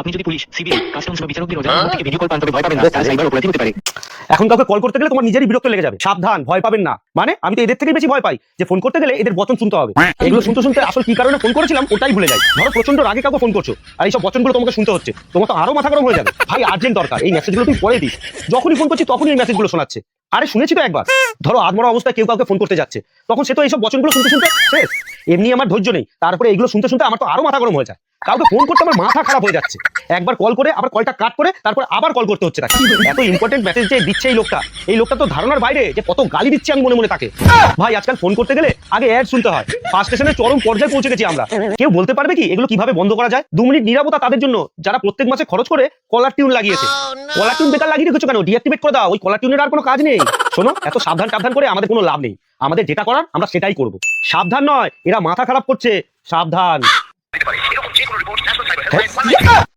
আপনি যদি police, CBI, customs বা বিচারকদের অজানা থেকে ভিডিও কল পান তবে ভয় পাবেন না, তারা সাইবার অপরাধী হতে পারে। এখন কাউকে কল করতে গেলে তোমার নিজেরই বিরক্ত লেগে যাবে। সাবধান, ভয় পাবেন না। মানে আমি তো এদের থেকেই বেশি ভয় পাই যে ফোন করতে গেলে এদের বচন শুনতে হবে। এগুলো শুনতে শুনতে আসল কি কারণে ফোন করেছিলাম ওটাই ভুলে যাই। ধরো প্রচন্ড রাগে কাউকে ফোন করছো আর এইসব বচনগুলো তোমাকে শুনতে হচ্ছে, তোমার তো আরো মাথা গরম হয়ে যাবে। ভাই আর্জেন্ট দরকার, এই মেসেজগুলো তুমি পরে দিস। যখনই ফোন করছি তখনই এই মেসেজগুলো শোনাচ্ছে। আরে শুনেছি তো একবার। ধরো আধমরা অবস্থায় কেউ কাউকে ফোন করতে যাচ্ছে, তখন সে তো এইসব বচনগুলো শুনতে শুনতে শেষ। এমনি আমার ধৈর্য নেই, তারপরে এগুলো শুনতে শুনতে আমার তো আরো মাথা গরম হয়ে যায়। কাউকে ফোন করতে আমার মাথা খারাপ হয়ে যাচ্ছে। একবার কল করে আবার কলটা কাট করে তারপর আবার কল করতে হচ্ছে তাকে। এত ইম্পর্টেন্ট মেসেজ যে দিচ্ছে এই লোকটা তো ধারণার বাইরে যে কত গালি দিচ্ছে আমি মনে মনে তাকে। ভাই আজকাল ফোন করতে গেলে আগে অ্যাড শুনতে হয়। ফার্স্ট স্টেশনে চরম পর্যায়ে পৌঁছে গেছি আমরা। কেউ বলতে পারবে কি এগুলো কিভাবে বন্ধ করা যায়? 2 মিনিট নীরবতা তাদের জন্য যারা প্রত্যেক মাসে খরচ করে কলার টিউন লাগিয়েছে। কলার টিউন বেকার লাগিয়ে রেখেছো কেন? ডিঅ্যাক্টিভেট করে দাও। ওই কলার টিউনের আর কোনো কাজ নেই। শোনো, এত সাবধান করে আমাদের কোনো লাভ নেই। আমাদের যেটা করার আমরা সেটাই করব। সাবধান নয়, এরা মাথা খারাপ করছে। সাবধান।